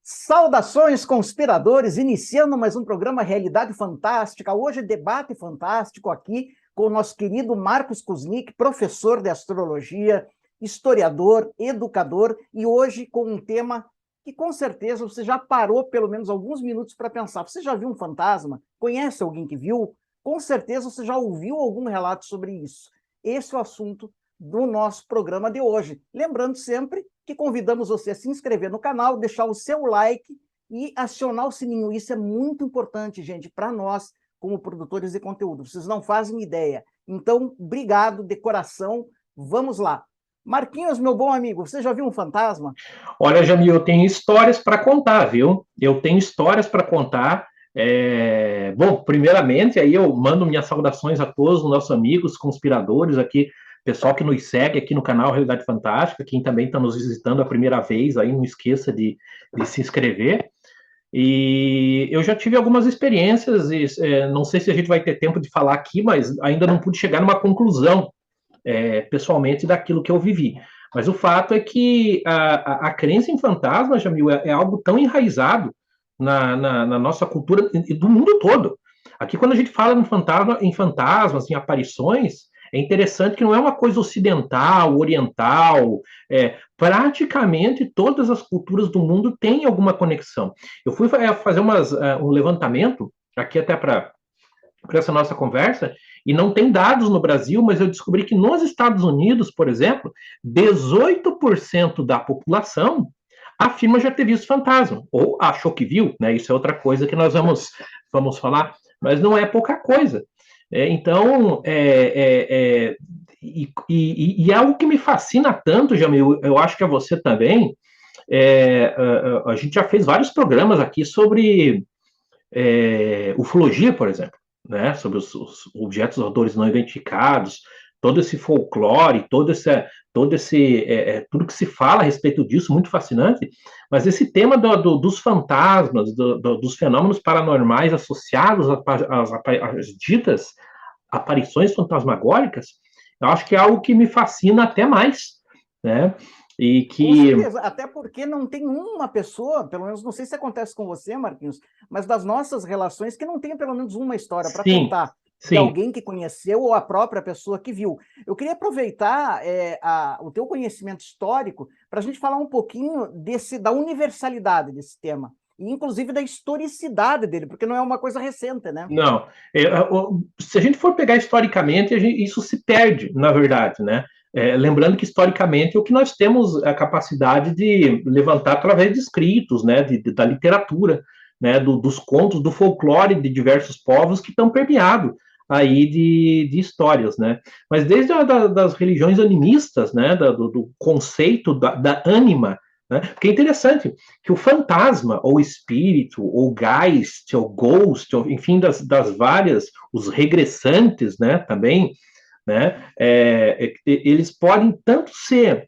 Saudações, conspiradores, iniciando mais um programa Realidade Fantástica. Hoje, debate fantástico aqui com o nosso querido Marcos Kuznick, professor de astrologia, historiador, educador, e hoje com um tema que com certeza você já parou pelo menos alguns minutos para pensar. Você já viu um fantasma? Conhece alguém que viu? Com certeza você já ouviu algum relato sobre isso. Esse é o assunto do nosso programa de hoje. Lembrando sempre que convidamos você a se inscrever no canal, deixar o seu like e acionar o sininho. Isso é muito importante, gente, para nós, como produtores de conteúdo. Vocês não fazem ideia. Então, obrigado de coração. Vamos lá. Marquinhos, meu bom amigo, você já viu um fantasma? Olha, Jamil, eu tenho histórias para contar, viu? Eu tenho histórias para contar. Bom, primeiramente, aí eu mando minhas saudações a todos os nossos amigos, conspiradores aqui, pessoal que nos segue aqui no canal Realidade Fantástica, quem também está nos visitando a primeira vez, aí não esqueça de se inscrever. E eu já tive algumas experiências, e não sei se a gente vai ter tempo de falar aqui, mas ainda não pude chegar numa conclusão pessoalmente daquilo que eu vivi. Mas o fato é que a crença em fantasmas, Jamil, é algo tão enraizado na nossa cultura e do mundo todo. Aqui, quando a gente fala em fantasmas, em aparições, é interessante que não é uma coisa ocidental, oriental. Praticamente todas as culturas do mundo têm alguma conexão. Eu fui fazer um levantamento, aqui até para essa nossa conversa, e não tem dados no Brasil, mas eu descobri que nos Estados Unidos, por exemplo, 18% da população afirma já ter visto fantasma, ou achou que viu, né? Isso é outra coisa que nós vamos falar, mas não é pouca coisa. Então, e é algo que me fascina tanto, Jamil, eu acho que a você também. A gente já fez vários programas aqui sobre ufologia, por exemplo, né, sobre os objetos voadores não identificados, todo esse folclore, tudo que se fala a respeito disso, muito fascinante, mas esse tema dos fantasmas, dos fenômenos paranormais associados às ditas aparições fantasmagóricas, eu acho que é algo que me fascina até mais, né? E Com que certeza, até porque não tem uma pessoa, pelo menos não sei se acontece com você, Marquinhos, mas das nossas relações que não tenha pelo menos uma história para sim, contar de sim, alguém que conheceu ou a própria pessoa que viu. Eu queria aproveitar o teu conhecimento histórico para a gente falar um pouquinho da universalidade desse tema, e inclusive da historicidade dele, porque não é uma coisa recente, né? não. Se a gente for pegar historicamente, isso se perde, na verdade, né? Lembrando que historicamente o que nós temos é a capacidade de levantar através de escritos, né? Da literatura, né? Dos contos, do folclore de diversos povos que estão permeados aí de histórias, né? Mas desde das religiões animistas, né? Do conceito da ânima, né? Porque é interessante que o fantasma, ou espírito, ou geist, ou ghost, ou, enfim, das várias, os regressantes, né, também, né, eles podem tanto ser,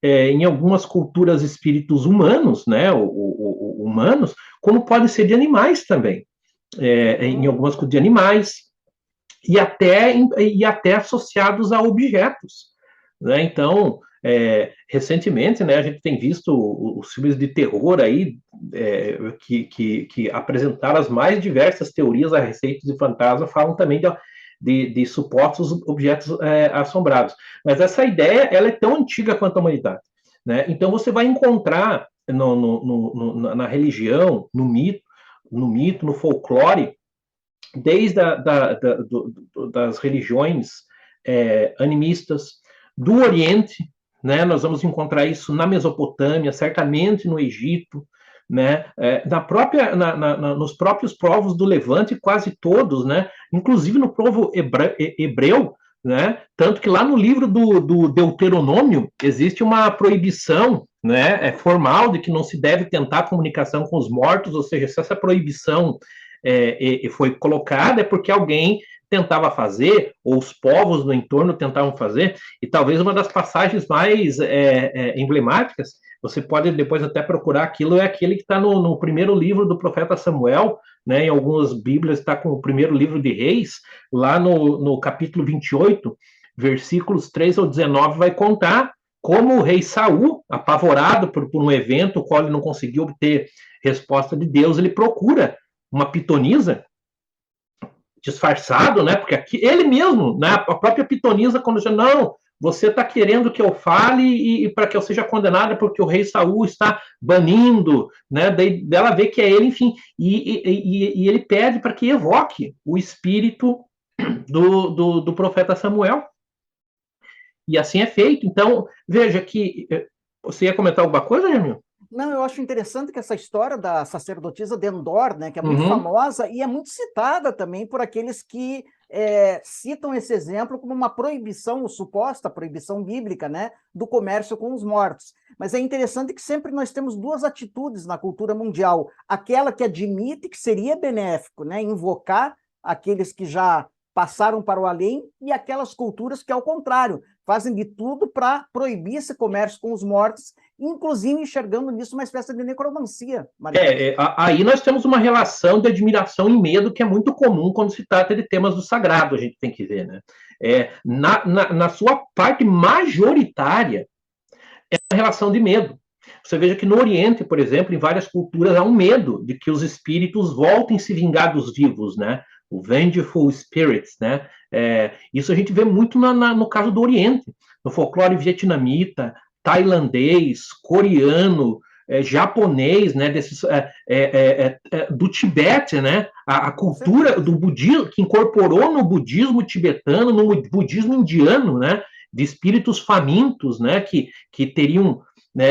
em algumas culturas, espíritos humanos, né, humanos, como podem ser de animais também, em Sim. algumas culturas de animais, e até associados a objetos, né? Então, recentemente, né, a gente tem visto os filmes de terror aí que apresentaram as mais diversas teorias a respeito de fantasma, falam também de supostos objetos assombrados. Mas essa ideia ela é tão antiga quanto a humanidade, né? Então você vai encontrar na religião, no mito, no folclore, desde das religiões animistas do Oriente, né? Nós vamos encontrar isso na Mesopotâmia, certamente no Egito, né? Nos próprios povos do Levante, quase todos, né? Inclusive no povo hebreu, né? Tanto que lá no livro do Deuteronômio existe uma proibição, né, formal, de que não se deve tentar comunicação com os mortos, ou seja, se essa proibição foi colocada é porque alguém tentava fazer, ou os povos no entorno tentavam fazer, e talvez uma das passagens mais emblemáticas, você pode depois até procurar aquilo, é aquele que está no primeiro livro do profeta Samuel, né, em algumas bíblias está com o primeiro livro de Reis, lá no capítulo 28, versículos 3 ao 19, vai contar como o rei Saul, apavorado por um evento o qual ele não conseguiu obter resposta de Deus, ele procura uma pitonisa disfarçado, né? Porque aqui, ele mesmo, né? A própria pitonisa, quando diz, não, você está querendo que eu fale e para que eu seja condenada porque o rei Saul está banindo, né? Daí ela vê que é ele, enfim, e ele pede para que evoque o espírito do profeta Samuel. E assim é feito. Então, veja que você ia comentar alguma coisa, Jamil? Não, eu acho interessante que essa história da sacerdotisa de Endor, né, que é muito Uhum. famosa e é muito citada também por aqueles que citam esse exemplo como uma proibição, ou suposta proibição bíblica, né, do comércio com os mortos. Mas é interessante que sempre nós temos duas atitudes na cultura mundial: aquela que admite que seria benéfico, né, invocar aqueles que já passaram para o além, e aquelas culturas que, ao contrário, fazem de tudo para proibir esse comércio com os mortos, inclusive enxergando nisso uma espécie de necromancia, Marquinhos. Aí nós temos uma relação de admiração e medo que é muito comum quando se trata de temas do sagrado, a gente tem que ver, né? Na sua parte majoritária, é uma relação de medo. Você veja que no Oriente, por exemplo, em várias culturas, há um medo de que os espíritos voltem a se vingar dos vivos, né? O Vengeful Spirits, né? Isso a gente vê muito no caso do Oriente, no folclore vietnamita, tailandês, coreano, japonês, né? Do Tibete, né? A cultura do budismo, que incorporou no budismo tibetano, no budismo indiano, né? De espíritos famintos, né? Que teriam né,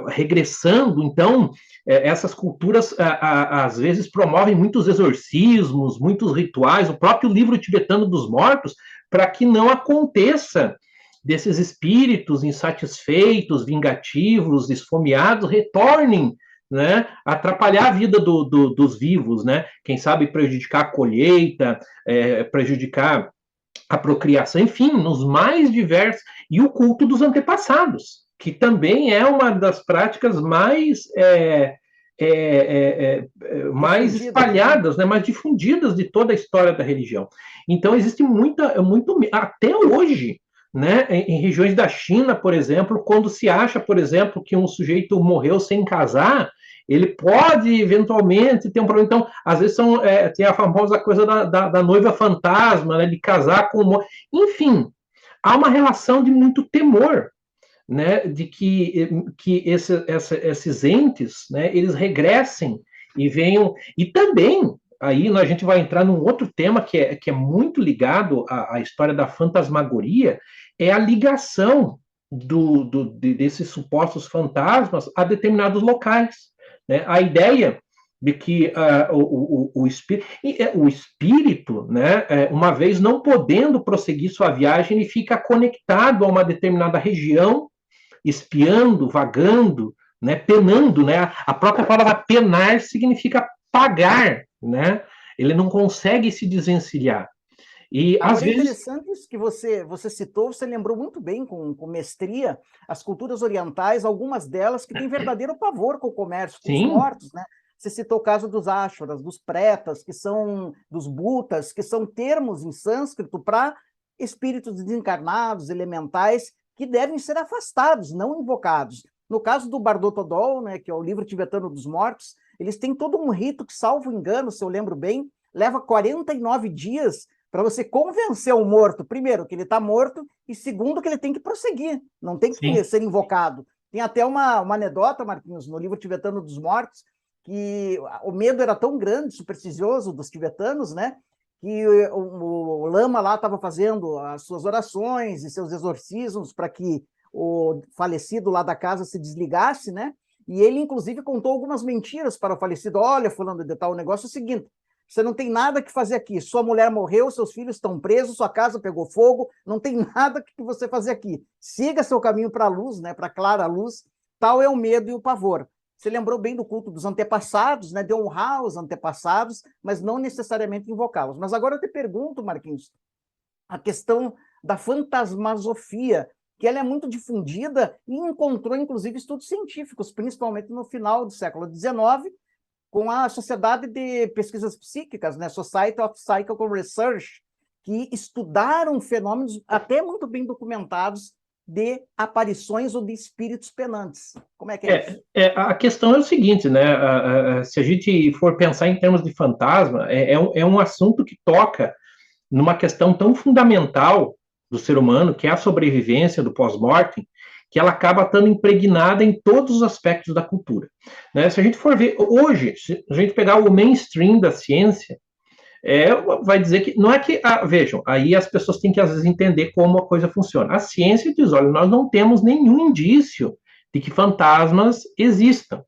regressando. Então, essas culturas às vezes promovem muitos exorcismos, muitos rituais, o próprio livro tibetano dos mortos, para que não aconteça desses espíritos insatisfeitos, vingativos, esfomeados, retornem, né, atrapalhar a vida dos vivos, né? Quem sabe prejudicar a colheita, prejudicar a procriação, enfim, nos mais diversos, e o culto dos antepassados, que também é uma das práticas mais Difundidas, né? espalhadas, né, mais difundidas de toda a história da religião. Então, existe muito, até hoje, né, em regiões da China, por exemplo, quando se acha, por exemplo, que um sujeito morreu sem casar, ele pode eventualmente ter um problema. Então, às vezes tem a famosa coisa da noiva fantasma, né, de casar com o. Enfim, há uma relação de muito temor, né, de que esses entes, né, eles regressem e venham. E também, aí a gente vai entrar num outro tema que é muito ligado à história da fantasmagoria, é a ligação desses supostos fantasmas a determinados locais. Né? A ideia de que o espírito, né, uma vez não podendo prosseguir sua viagem, ele fica conectado a uma determinada região, espiando, vagando, né, penando, né? A própria palavra penar significa pagar, né? Ele não consegue se desvencilhar. E às Agora é vezes, interessante isso que você citou, você lembrou muito bem, com mestria, as culturas orientais, algumas delas que têm verdadeiro pavor com o comércio, com os sim, mortos, né? Você citou o caso dos ashras, dos pretas, que são dos butas, que são termos em sânscrito para espíritos desencarnados, elementais, que devem ser afastados, não invocados. No caso do Bardo Todol, né, que é o livro tibetano dos mortos, eles têm todo um rito que, salvo engano, se eu lembro bem, leva 49 dias para você convencer o morto, primeiro, que ele está morto, e segundo, que ele tem que prosseguir, não tem que sim, ser invocado. Tem até uma anedota, Marquinhos, no livro tibetano dos mortos, que o medo era tão grande, supersticioso dos tibetanos, né, que o lama lá estava fazendo as suas orações e seus exorcismos para que o falecido lá da casa se desligasse, né, e ele, inclusive, contou algumas mentiras para o falecido. Olha, fulano de tal, o negócio é o seguinte: você não tem nada que fazer aqui. Sua mulher morreu, seus filhos estão presos, sua casa pegou fogo, não tem nada que você fazer aqui. Siga seu caminho para a luz, né, para a clara luz. Tal é o medo e o pavor. Você lembrou bem do culto dos antepassados, né, de honrar os antepassados, mas não necessariamente invocá-los. Mas agora eu te pergunto, Marquinhos, a questão da fantasmasofia, que ela é muito difundida e encontrou, inclusive, estudos científicos, principalmente no final do século XIX, com a Sociedade de Pesquisas Psíquicas, né, Society of Psychical Research, que estudaram fenômenos até muito bem documentados de aparições ou de espíritos penantes. Como é que é isso? A questão é o seguinte, né? Se a gente for pensar em termos de fantasma, é um assunto que toca numa questão tão fundamental do ser humano, que é a sobrevivência do pós-mortem, que ela acaba estando impregnada em todos os aspectos da cultura. Né? Se a gente for ver, hoje, se a gente pegar o mainstream da ciência, vai dizer que, não é que, vejam, aí as pessoas têm que às vezes entender como a coisa funciona. A ciência diz, olha, nós não temos nenhum indício de que fantasmas existam.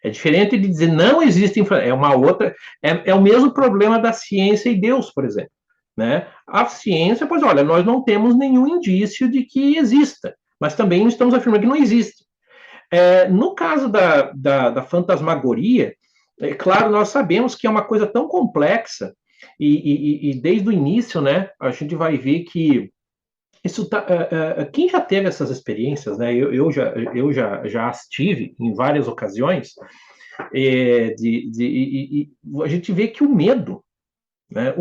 É diferente de dizer não existem, é uma outra, é o mesmo problema da ciência e Deus, por exemplo. Né? A ciência, pois olha, nós não temos nenhum indício de que exista, mas também não estamos afirmando que não existe. No caso da fantasmagoria, é claro, nós sabemos que é uma coisa tão complexa, e desde o início, né, a gente vai ver que isso tá, quem já teve essas experiências, né, eu já as tive em várias ocasiões, a gente vê que o medo, né,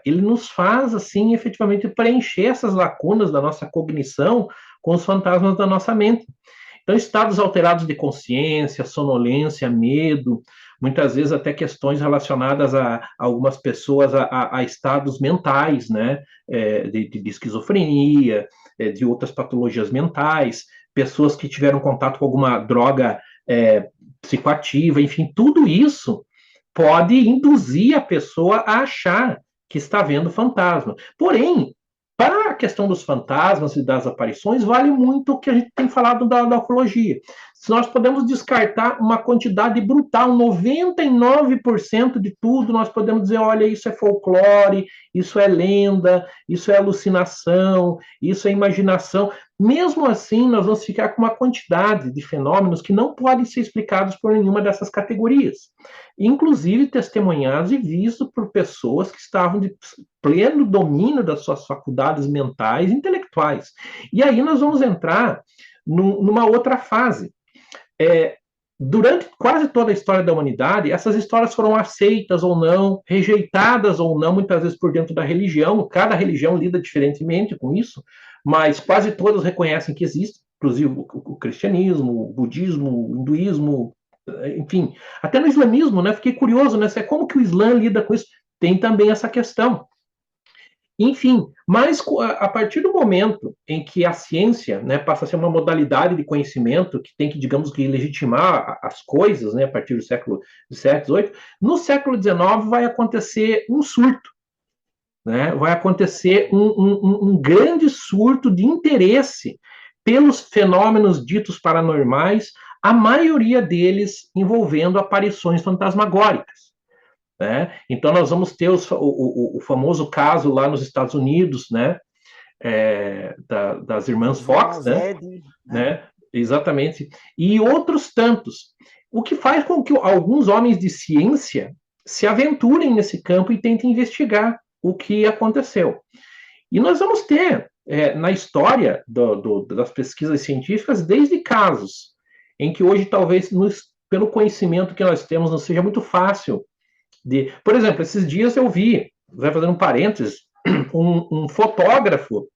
ele nos faz, assim, efetivamente preencher essas lacunas da nossa cognição com os fantasmas da nossa mente. Então, estados alterados de consciência, sonolência, medo, muitas vezes até questões relacionadas a algumas pessoas a estados mentais, né, de esquizofrenia, de outras patologias mentais, pessoas que tiveram contato com alguma droga psicoativa, enfim, tudo isso pode induzir a pessoa a achar que está vendo fantasma. Porém, para a questão dos fantasmas e das aparições, vale muito o que a gente tem falado da ufologia. Se nós podemos descartar uma quantidade brutal, 99% de tudo, nós podemos dizer, olha, isso é folclore, isso é lenda, isso é alucinação, isso é imaginação. Mesmo assim, nós vamos ficar com uma quantidade de fenômenos que não podem ser explicados por nenhuma dessas categorias. Inclusive testemunhados e vistos por pessoas que estavam de pleno domínio das suas faculdades mentais e intelectuais. E aí nós vamos entrar numa outra fase. Durante quase toda a história da humanidade, essas histórias foram aceitas ou não, rejeitadas ou não, muitas vezes por dentro da religião. Cada religião lida diferentemente com isso, mas quase todas reconhecem que existe, inclusive o cristianismo, o budismo, o hinduísmo, enfim, até no islamismo, né? Fiquei curioso, né? Como que o Islã lida com isso? Tem também essa questão. Enfim, mas a partir do momento em que a ciência, né, passa a ser uma modalidade de conhecimento que tem que, digamos que, legitimar as coisas, né, a partir do século XVII, XVIII, no século XIX vai acontecer um surto, né, vai acontecer um grande surto de interesse pelos fenômenos ditos paranormais, a maioria deles envolvendo aparições fantasmagóricas. Né? Então, nós vamos ter o famoso caso lá nos Estados Unidos, né? Das irmãs Fox, né? Exatamente, e outros tantos. O que faz com que alguns homens de ciência se aventurem nesse campo e tentem investigar o que aconteceu. E nós vamos ter, na história das pesquisas científicas, desde casos em que hoje, talvez, pelo conhecimento que nós temos, não seja muito fácil por exemplo, esses dias eu vi, vai fazendo um parênteses, um fotógrafo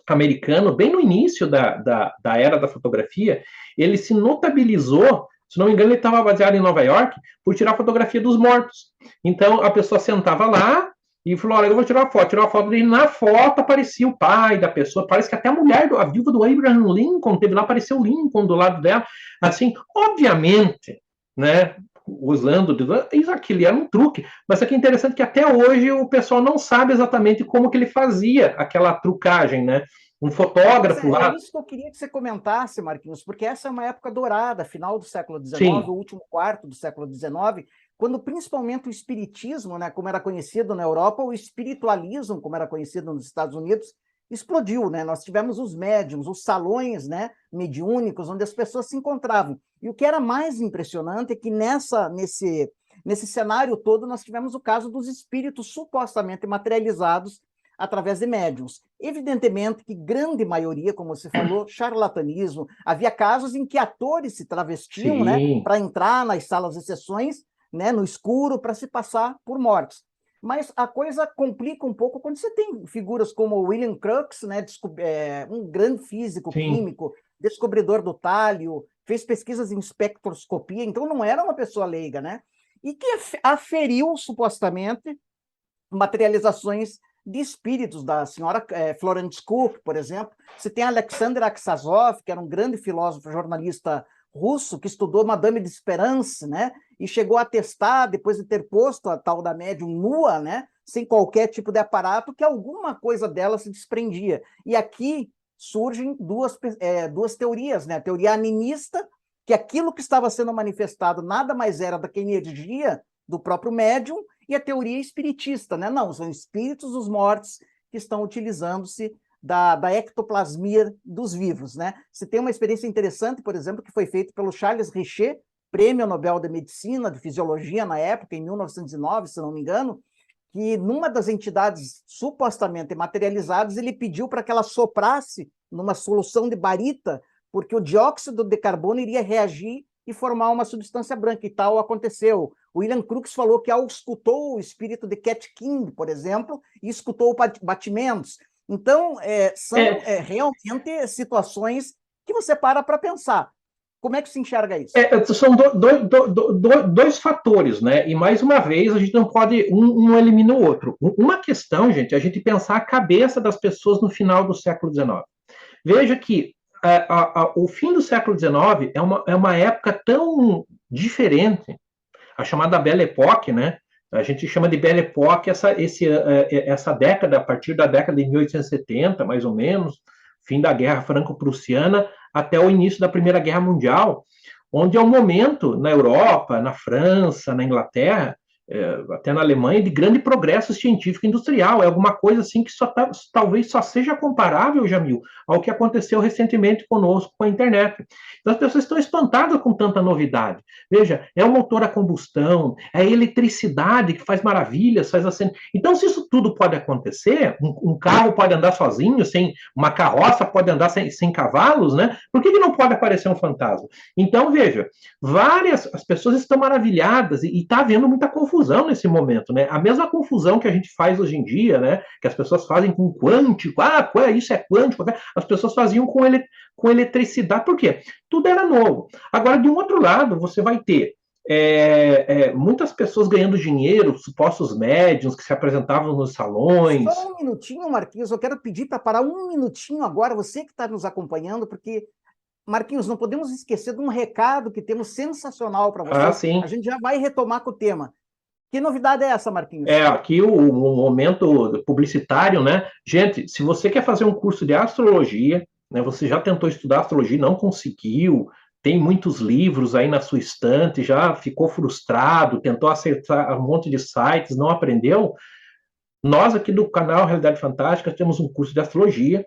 americano, bem no início da era da fotografia, ele se notabilizou, se não me engano, ele estava baseado em Nova York, por tirar fotografia dos mortos. Então, a pessoa sentava lá e falou, olha, eu vou tirar uma foto. Tirou a foto dele, na foto aparecia o pai da pessoa, parece que até a mulher, a viúva do Abraham Lincoln, teve lá, apareceu o Lincoln do lado dela. Assim, obviamente, né, usando isso, aquilo era um truque, mas aqui é interessante que até hoje o pessoal não sabe exatamente como que ele fazia aquela trucagem, né? Um fotógrafo lá. É isso que eu queria que você comentasse, Marquinhos, porque essa é uma época dourada, final do século XIX, Sim. o último quarto do século XIX, quando principalmente o espiritismo, né, como era conhecido na Europa, o espiritualismo, como era conhecido nos Estados Unidos, explodiu, né? Nós tivemos os médiums, os salões, né, mediúnicos, onde as pessoas se encontravam. E o que era mais impressionante é que nesse cenário todo nós tivemos o caso dos espíritos supostamente materializados através de médiums. Evidentemente que grande maioria, como você falou, charlatanismo. Havia casos em que atores se travestiam, né, para entrar nas salas de sessões, né, no escuro, para se passar por mortos. Mas a coisa complica um pouco quando você tem figuras como o William Crookes, né, um grande físico Sim. químico, descobridor do tálio, fez pesquisas em espectroscopia, então não era uma pessoa leiga, né? E que aferiu, supostamente, materializações de espíritos da senhora Florence Cook, por exemplo. Você tem Alexander Aksazov, que era um grande filósofo jornalista russo, que estudou Madame de Esperance, né? E chegou a testar, depois de ter posto a tal da médium nua, né? Sem qualquer tipo de aparato, que alguma coisa dela se desprendia. E aqui surgem duas teorias, né? A teoria animista, que aquilo que estava sendo manifestado nada mais era da que energia do próprio médium, e a teoria espiritista, né? Não, são espíritos dos mortos que estão utilizando-se da ectoplasmia dos vivos, né? Se tem uma experiência interessante, por exemplo, que foi feita pelo Charles Richet, Prêmio Nobel de Medicina, de Fisiologia na época, em 1909, se não me engano, que numa das entidades supostamente materializadas, ele pediu para que ela soprasse numa solução de barita, porque o dióxido de carbono iria reagir e formar uma substância branca, e tal aconteceu. O William Crookes falou que escutou o espírito de Cat King, por exemplo, e escutou batimentos. Então, são realmente situações que você para pensar. Como é que se enxerga isso? São dois fatores, né? E mais uma vez, a gente não pode, um elimina o outro. Uma questão, gente, é a gente pensar a cabeça das pessoas no final do século XIX. Veja que o fim do século XIX é uma época tão diferente, a chamada Belle Époque, né? A gente chama de Belle Époque essa década, a partir da década de 1870, mais ou menos, fim da Guerra Franco-Prussiana, até o início da Primeira Guerra Mundial, onde é um momento na Europa, na França, na Inglaterra, até na Alemanha, de grande progresso científico e industrial. É alguma coisa assim que talvez só seja comparável, Jamil, ao que aconteceu recentemente conosco com a internet. Então, as pessoas estão espantadas com tanta novidade. Veja, é o motor a combustão, é a eletricidade que faz maravilhas, faz assim. Então, se isso tudo pode acontecer, um carro pode andar sozinho, uma carroça pode andar sem cavalos, né? Por que não pode aparecer um fantasma? Então, veja, as pessoas estão maravilhadas e está havendo muita confusão nesse momento, né? A mesma confusão que a gente faz hoje em dia, né? Que as pessoas fazem com quântico, isso é quântico, as pessoas faziam com eletricidade, por quê? Tudo era novo. Agora, de um outro lado, você vai ter muitas pessoas ganhando dinheiro, supostos médiums que se apresentavam nos salões. Só um minutinho, Marquinhos, eu quero pedir para parar um minutinho agora, você que está nos acompanhando, porque, Marquinhos, não podemos esquecer de um recado que temos sensacional para vocês. Sim. A gente já vai retomar com o tema. Que novidade é essa, Marquinhos? Aqui o momento publicitário, né? Gente, se você quer fazer um curso de astrologia, né, você já tentou estudar astrologia, não conseguiu, tem muitos livros aí na sua estante, já ficou frustrado, tentou acessar um monte de sites, não aprendeu, nós aqui do canal Realidade Fantástica temos um curso de astrologia,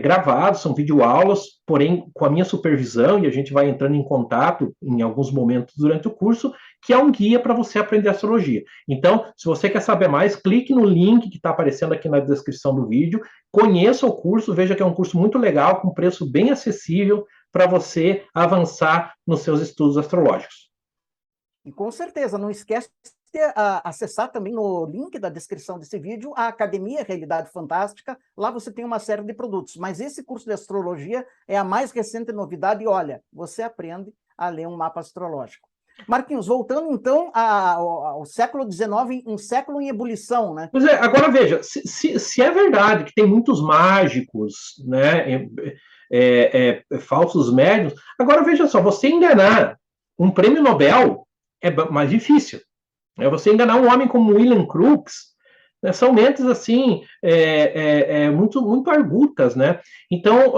gravado, são videoaulas, porém com a minha supervisão, e a gente vai entrando em contato em alguns momentos durante o curso, que é um guia para você aprender astrologia. Então, se você quer saber mais, clique no link que está aparecendo aqui na descrição do vídeo, conheça o curso, veja que é um curso muito legal, com preço bem acessível, para você avançar nos seus estudos astrológicos. E com certeza, não esquece de acessar também no link da descrição desse vídeo a Academia Realidade Fantástica. Lá você tem uma série de produtos. Mas esse curso de astrologia é a mais recente novidade. E olha, você aprende a ler um mapa astrológico. Marquinhos, voltando então ao século XIX, um século em ebulição, né? Pois agora veja, se é verdade que tem muitos mágicos, né, falsos médiums, agora veja só, você enganar um prêmio Nobel é mais difícil. Você enganar um homem como William Crookes, né, são mentes assim muito, muito argutas, né? Então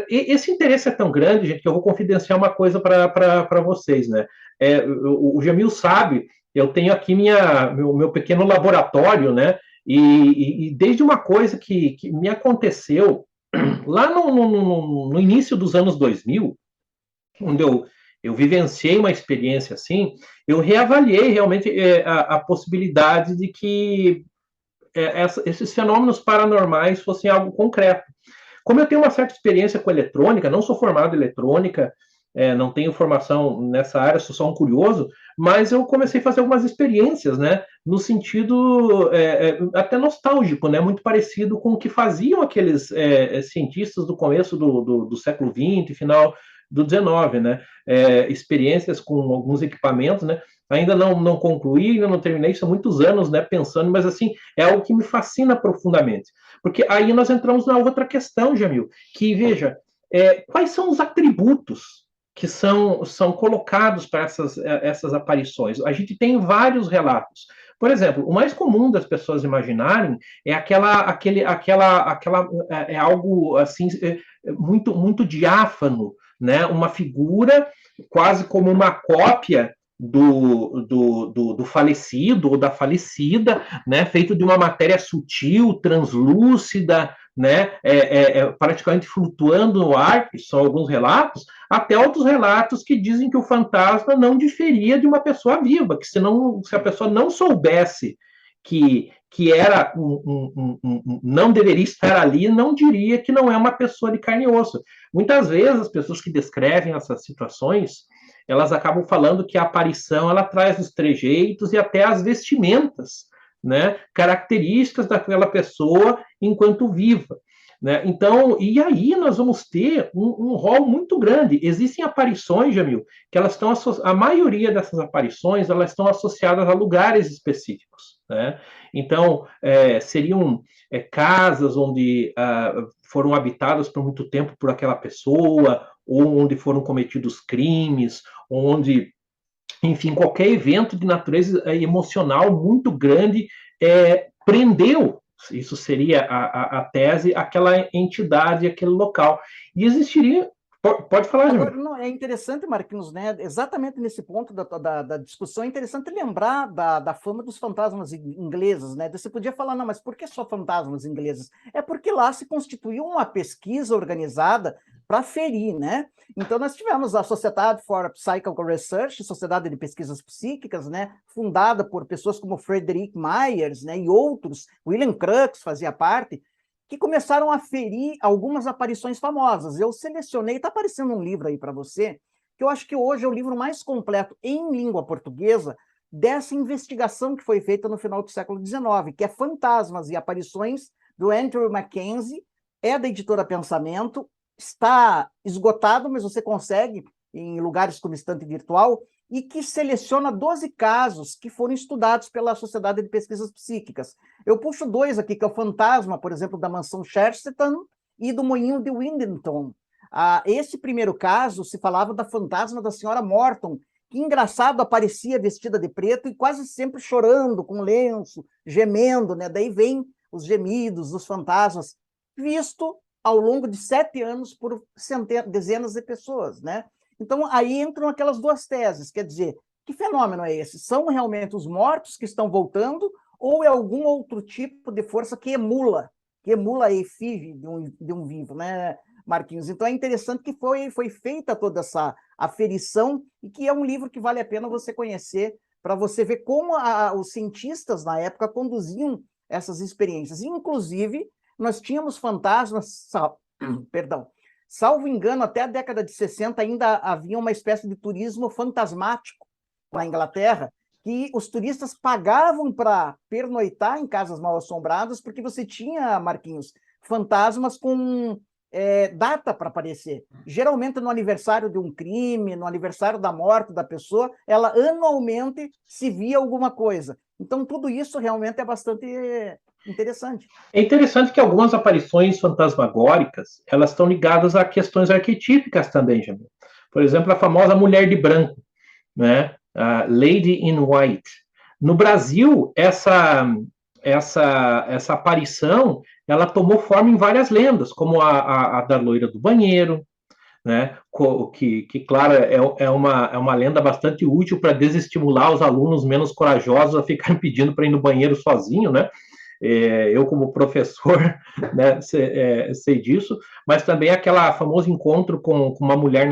esse interesse é tão grande, gente, que eu vou confidenciar uma coisa para vocês, né? O Jamil sabe, eu tenho aqui meu pequeno laboratório, né? E desde uma coisa que me aconteceu lá no início dos anos 2000, onde eu vivenciei uma experiência assim, eu reavaliei realmente a possibilidade de que esses fenômenos paranormais fossem algo concreto. Como eu tenho uma certa experiência com eletrônica, não sou formado em eletrônica, não tenho formação nessa área, sou só um curioso, mas eu comecei a fazer algumas experiências, né, no sentido até nostálgico, né, muito parecido com o que faziam aqueles cientistas do começo do século XX, final do XIX, né, experiências com alguns equipamentos, né, ainda não concluí, ainda não terminei, são muitos anos, né, pensando, mas assim, é algo que me fascina profundamente, porque aí nós entramos na outra questão, Jamil, que veja, quais são os atributos que são colocados para essas aparições? A gente tem vários relatos. Por exemplo, o mais comum das pessoas imaginarem é algo assim muito muito diáfano, né? Uma figura quase como uma cópia do falecido ou da falecida, né? Feito de uma matéria sutil, translúcida, né? Praticamente flutuando no ar, que são alguns relatos, até outros relatos que dizem que o fantasma não diferia de uma pessoa viva, que se a pessoa não soubesse que era não deveria estar ali, não diria que não é uma pessoa de carne e osso. Muitas vezes as pessoas que descrevem essas situações, elas acabam falando que a aparição ela traz os trejeitos e até as vestimentas, né, características daquela pessoa enquanto viva. Né? Então, e aí nós vamos ter um rol muito grande. Existem aparições, Jamil, que elas estão a maioria dessas aparições elas estão associadas a lugares específicos. Né? Então, seriam casas onde foram habitadas por muito tempo por aquela pessoa, ou onde foram cometidos crimes, onde, enfim, qualquer evento de natureza emocional muito grande prendeu, isso seria a tese, aquela entidade, aquele local. E existiria... Pode falar, Agora, Jamil. não, é interessante, Marquinhos, né? Exatamente nesse ponto da discussão, é interessante lembrar da fama dos fantasmas ingleses, né? Você podia falar, não, mas por que só fantasmas ingleses? É porque lá se constituiu uma pesquisa organizada para ferir, né? Então, nós tivemos a Society for Psychical Research, Sociedade de Pesquisas Psíquicas, né? Fundada por pessoas como Frederick Myers, né? E outros, William Crookes fazia parte, que começaram a ferir algumas aparições famosas. Eu selecionei, está aparecendo um livro aí para você, que eu acho que hoje é o livro mais completo em língua portuguesa dessa investigação que foi feita no final do século XIX, que é Fantasmas e Aparições, do Andrew Mackenzie, é da editora Pensamento, está esgotado, mas você consegue em lugares como Estante Virtual, e que seleciona 12 casos que foram estudados pela Sociedade de Pesquisas Psíquicas. Eu puxo dois aqui, que é o fantasma, por exemplo, da mansão Chesterton e do moinho de Windington. Esse primeiro caso se falava da fantasma da senhora Morton, que, engraçado, aparecia vestida de preto e quase sempre chorando, com lenço, gemendo, né? Daí vem os gemidos dos fantasmas, visto ao longo de 7 anos por dezenas de pessoas, né? Então, aí entram aquelas duas teses, quer dizer, que fenômeno é esse? São realmente os mortos que estão voltando ou é algum outro tipo de força que emula a efígie de um vivo, né, Marquinhos? Então, é interessante que foi feita toda essa aferição e que é um livro que vale a pena você conhecer para você ver como os cientistas, na época, conduziam essas experiências. Inclusive, nós tínhamos fantasmas, perdão, salvo engano, até a década de 60 ainda havia uma espécie de turismo fantasmático na Inglaterra, que os turistas pagavam para pernoitar em casas mal assombradas, porque você tinha, Marquinhos, fantasmas com data para aparecer. Geralmente no aniversário de um crime, no aniversário da morte da pessoa, ela anualmente se via alguma coisa. Então, tudo isso realmente é bastante interessante. É interessante que algumas aparições fantasmagóricas, elas estão ligadas a questões arquetípicas também, Jamil. Por exemplo, a famosa mulher de branco, né? A Lady in White. No Brasil, essa aparição, ela tomou forma em várias lendas, como a da loira do banheiro, né? Que claro, é uma lenda bastante útil para desestimular os alunos menos corajosos a ficarem pedindo para ir no banheiro sozinho, né? Eu como professor, né, sei disso, mas também aquela famoso encontro com uma mulher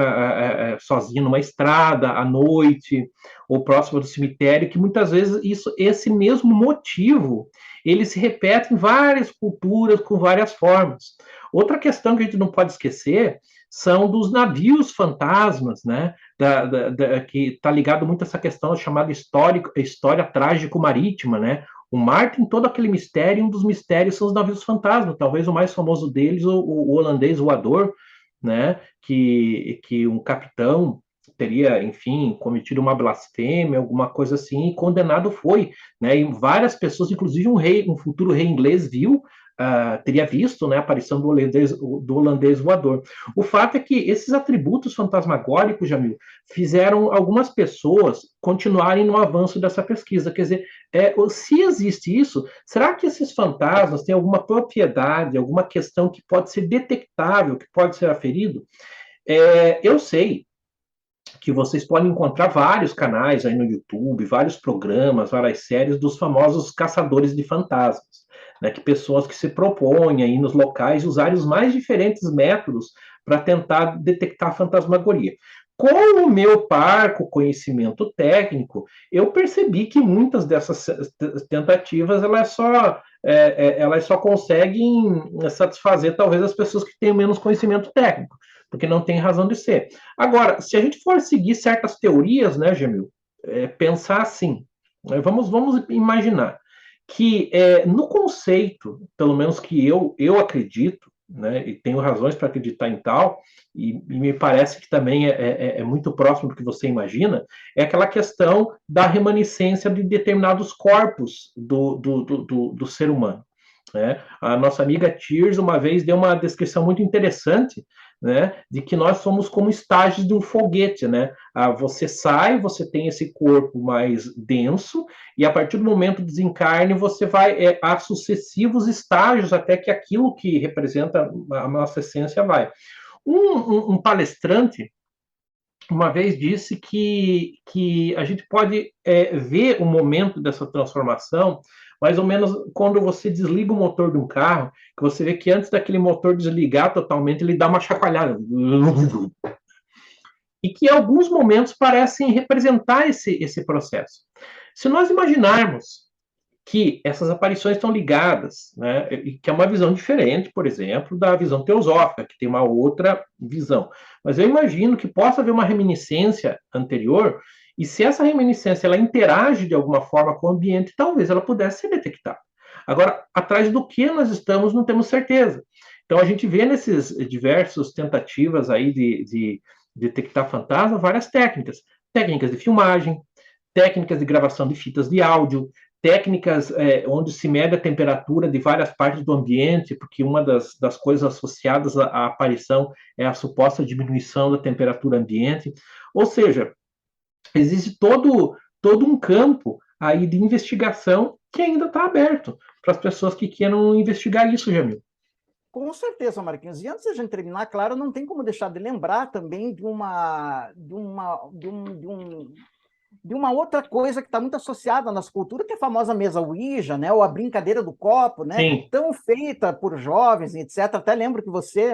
sozinha numa estrada, à noite, ou próximo do cemitério, que muitas vezes esse mesmo motivo, ele se repete em várias culturas, com várias formas. Outra questão que a gente não pode esquecer são dos navios fantasmas, né? Que está ligado muito a essa questão chamada história trágico-marítima, né? O mar tem todo aquele mistério, e um dos mistérios são os navios fantasma. Talvez o mais famoso deles, o holandês voador, né? Que um capitão teria, enfim, cometido uma blasfêmia, alguma coisa assim, e condenado foi, né? E várias pessoas, inclusive um futuro rei inglês, teria visto, né, a aparição do holandês voador. O fato é que esses atributos fantasmagóricos, Jamil, fizeram algumas pessoas continuarem no avanço dessa pesquisa. Quer dizer, se existe isso, será que esses fantasmas têm alguma propriedade, alguma questão que pode ser detectável, que pode ser aferido? Eu sei que vocês podem encontrar vários canais aí no YouTube, vários programas, várias séries dos famosos caçadores de fantasmas, né, que pessoas que se propõem aí nos locais usarem os mais diferentes métodos para tentar detectar fantasmagoria. Com o meu parco conhecimento técnico, eu percebi que muitas dessas tentativas elas só conseguem satisfazer talvez as pessoas que têm menos conhecimento técnico, porque não tem razão de ser. Agora, se a gente for seguir certas teorias, né, Jamil, pensar assim, né, vamos imaginar que no conceito, pelo menos que eu acredito, né, e tenho razões para acreditar em tal, e me parece que também é muito próximo do que você imagina, é aquela questão da remanescência de determinados corpos do ser humano. Né? A nossa amiga Tears uma vez deu uma descrição muito interessante, né, de que nós somos como estágios de um foguete, né? Você sai, você tem esse corpo mais denso, e a partir do momento do desencarne, você vai a sucessivos estágios até que aquilo que representa a nossa essência vai. Um palestrante uma vez disse que a gente pode ver o momento dessa transformação mais ou menos quando você desliga o motor de um carro, que você vê que antes daquele motor desligar totalmente, ele dá uma chacoalhada. E que em alguns momentos parecem representar esse processo. Se nós imaginarmos que essas aparições estão ligadas, né, e que é uma visão diferente, por exemplo, da visão teosófica, que tem uma outra visão. Mas eu imagino que possa haver uma reminiscência anterior, e se essa reminiscência ela interage de alguma forma com o ambiente, talvez ela pudesse ser detectada. Agora, atrás do que nós estamos, não temos certeza. Então, a gente vê nesses diversos tentativas aí de detectar fantasma várias técnicas. Técnicas de filmagem, técnicas de gravação de fitas de áudio, técnicas onde se mede a temperatura de várias partes do ambiente, porque uma das coisas associadas à aparição é a suposta diminuição da temperatura ambiente. Ou seja, existe todo um campo aí de investigação que ainda está aberto para as pessoas que queiram investigar isso, Jamil. Com certeza, Marquinhos. E antes de a gente terminar, claro, não tem como deixar de lembrar também de uma outra coisa que está muito associada à nossa cultura, que é a famosa mesa Ouija, né? Ou a brincadeira do copo, né? Sim. Tão feita por jovens, etc. Até lembro que você,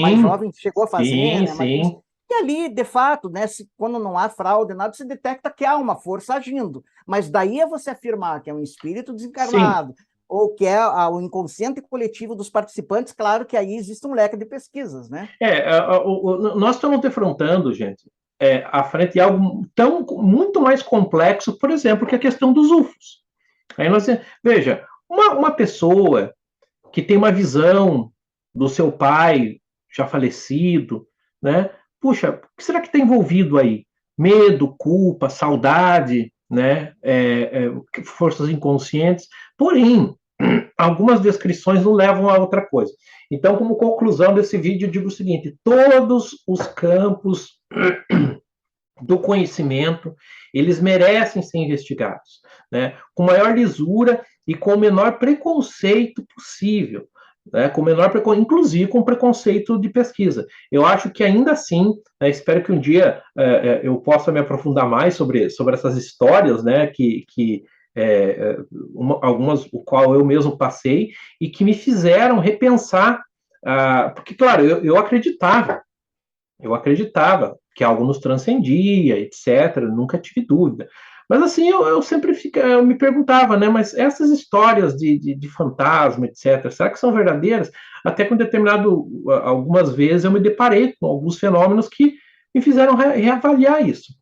mais Sim, jovem, chegou a fazer, sim, né, Marquinhos? sim. E ali, de fato, né, quando não há fraude, nada, se detecta que há uma força agindo. Mas daí é você afirmar que é um espírito Sim. desencarnado, ou que é o inconsciente coletivo dos participantes, claro que aí existe um leque de pesquisas, né? Nós estamos defrontando, gente, à frente de algo muito mais complexo, por exemplo, que a questão dos UFOs. Aí veja, uma pessoa que tem uma visão do seu pai já falecido, né? Puxa, o que será que está envolvido aí? Medo, culpa, saudade, né? Forças inconscientes. Porém, algumas descrições não levam a outra coisa. Então, como conclusão desse vídeo, eu digo o seguinte: todos os campos do conhecimento, eles merecem ser investigados, né? Com maior lisura e com o menor preconceito possível, né? Com o menor inclusive com preconceito de pesquisa. Eu acho que ainda assim, né, espero que um dia eu possa me aprofundar mais sobre essas histórias, né? Algumas o qual eu mesmo passei e que me fizeram repensar, porque claro, eu acreditava que algo nos transcendia, etc. Nunca tive dúvida. Mas assim, eu sempre eu me perguntava, né? Mas essas histórias de fantasma, etc., será que são verdadeiras? Até com algumas vezes eu me deparei com alguns fenômenos que me fizeram reavaliar isso.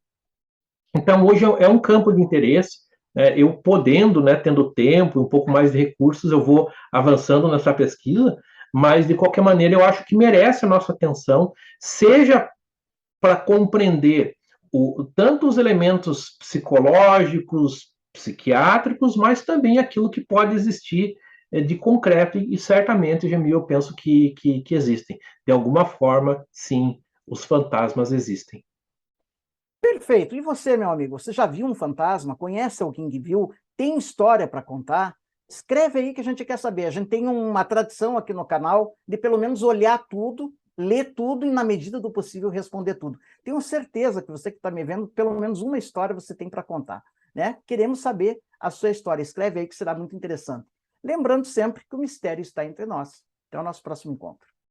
Então, hoje é um campo de interesse, né? Eu podendo, né, tendo tempo, um pouco mais de recursos, eu vou avançando nessa pesquisa, mas de qualquer maneira eu acho que merece a nossa atenção, seja para compreender tanto os elementos psicológicos, psiquiátricos, mas também aquilo que pode existir de concreto, e certamente, Jamil, eu penso que existem. De alguma forma, sim, os fantasmas existem. Perfeito. E você, meu amigo, você já viu um fantasma? Conhece alguém que viu? Tem história para contar? Escreve aí que a gente quer saber. A gente tem uma tradição aqui no canal de pelo menos olhar tudo, ler tudo e, na medida do possível, responder tudo. Tenho certeza que você que está me vendo, pelo menos uma história você tem para contar, né? Queremos saber a sua história. Escreve aí que será muito interessante. Lembrando sempre que o mistério está entre nós. Até o nosso próximo encontro.